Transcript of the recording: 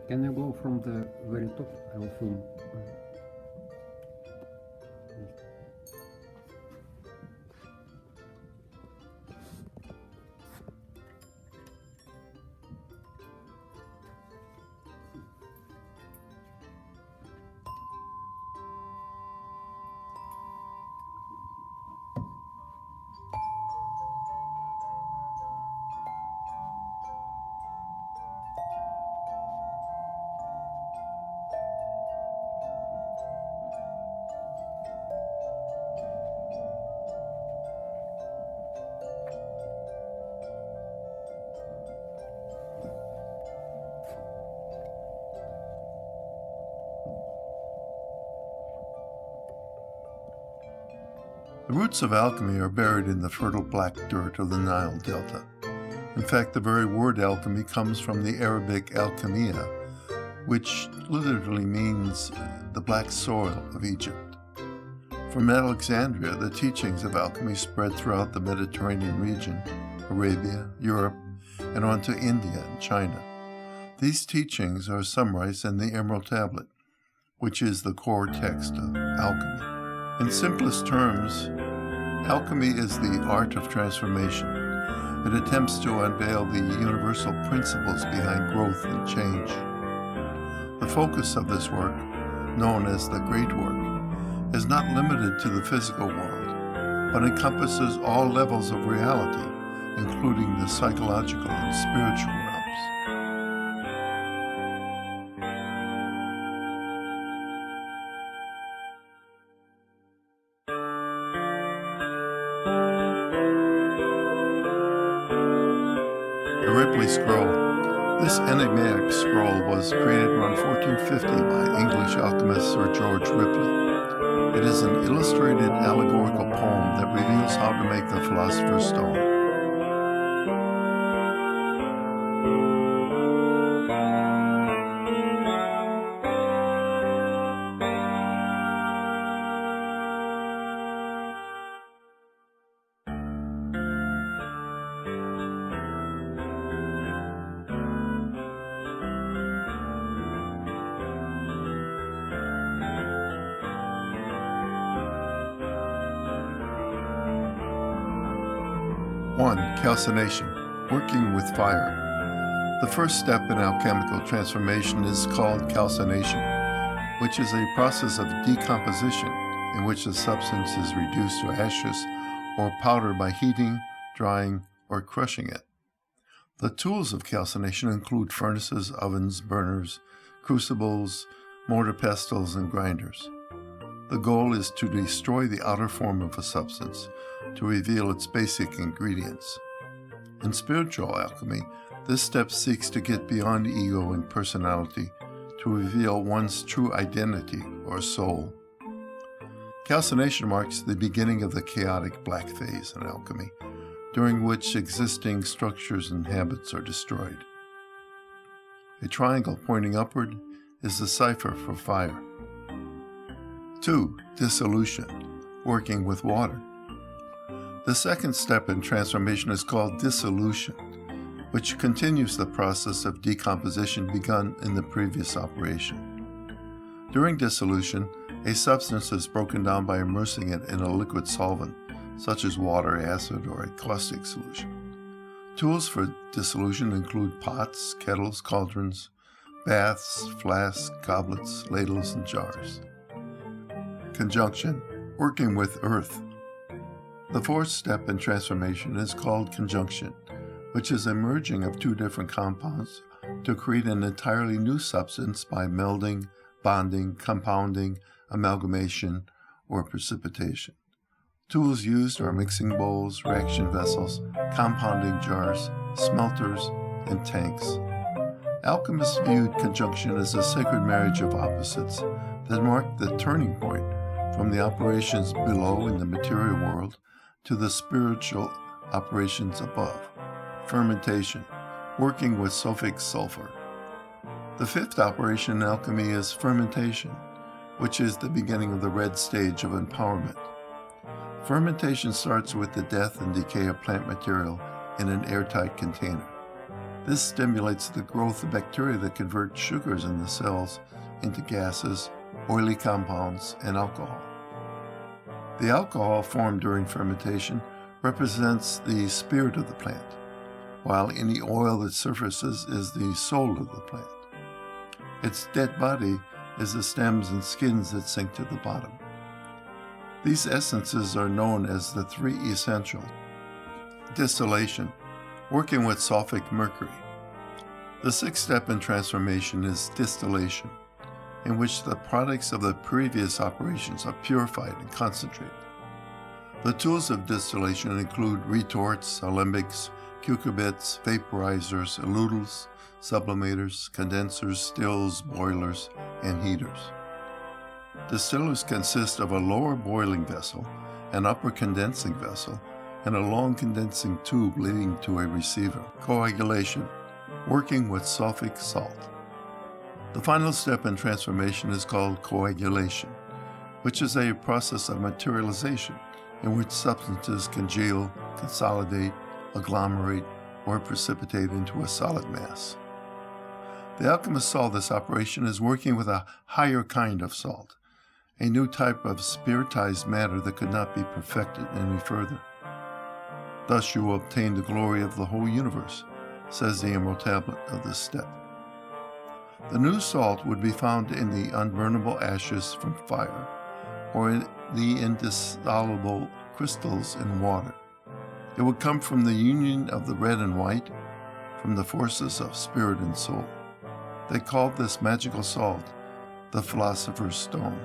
Can you go from the very top? I will film. The roots of alchemy are buried in the fertile black dirt of the Nile Delta. In fact, the very word alchemy comes from the Arabic alchemia, which literally means the black soil of Egypt. From Alexandria, the teachings of alchemy spread throughout the Mediterranean region, Arabia, Europe, and on to India and China. These teachings are summarized in the Emerald Tablet, which is the core text of alchemy. In simplest terms, alchemy is the art of transformation. It attempts to unveil the universal principles behind growth and change. The focus of this work, known as the Great Work, is not limited to the physical world, but encompasses all levels of reality, including the psychological and spiritual realms. Scroll. This enigmatic scroll was created around 1450 by English alchemist Sir George Ripley. It is an illustrated allegorical poem that reveals how to make the Philosopher's Stone. One, calcination, working with fire. The first step in alchemical transformation is called calcination, which is a process of decomposition in which the substance is reduced to ashes or powder by heating, drying, or crushing it. The tools of calcination include furnaces, ovens, burners, crucibles, mortar pestles, and grinders. The goal is to destroy the outer form of a substance, to reveal its basic ingredients. In spiritual alchemy, this step seeks to get beyond ego and personality to reveal one's true identity or soul. Calcination marks the beginning of the chaotic black phase in alchemy, during which existing structures and habits are destroyed. A triangle pointing upward is the cipher for fire. 2. Dissolution, working with water. The second step in transformation is called dissolution, which continues the process of decomposition begun in the previous operation. During dissolution, a substance is broken down by immersing it in a liquid solvent, such as water, acid, or a caustic solution. Tools for dissolution include pots, kettles, cauldrons, baths, flasks, goblets, ladles, and jars. Conjunction, working with earth. The fourth step in transformation is called conjunction, which is a merging of two different compounds to create an entirely new substance by melding, bonding, compounding, amalgamation, or precipitation. Tools used are mixing bowls, reaction vessels, compounding jars, smelters, and tanks. Alchemists viewed conjunction as a sacred marriage of opposites that marked the turning point from the operations below in the material world to the spiritual operations above. Fermentation, working with sulfic sulfur. The fifth operation in alchemy is fermentation, which is the beginning of the red stage of empowerment. Fermentation starts with the death and decay of plant material in an airtight container. This stimulates the growth of bacteria that convert sugars in the cells into gases, oily compounds, and alcohol. The alcohol formed during fermentation represents the spirit of the plant, while any oil that surfaces is the soul of the plant. Its dead body is the stems and skins that sink to the bottom. These essences are known as the three essentials. Distillation, working with sulfuric mercury. The sixth step in transformation is distillation, in which the products of the previous operations are purified and concentrated. The tools of distillation include retorts, alembics, cucurbits, vaporizers, eludials, sublimators, condensers, stills, boilers, and heaters. Distillers consist of a lower boiling vessel, an upper condensing vessel, and a long condensing tube leading to a receiver. Coagulation, working with sulfic salt. The final step in transformation is called coagulation, which is a process of materialization in which substances congeal, consolidate, agglomerate, or precipitate into a solid mass. The alchemists saw this operation as working with a higher kind of salt, a new type of spiritized matter that could not be perfected any further. Thus you will obtain the glory of the whole universe, says the Emerald Tablet of this step. The new salt would be found in the unburnable ashes from fire, or in the indissoluble crystals in water. It would come from the union of the red and white, from the forces of spirit and soul. They called this magical salt the philosopher's stone.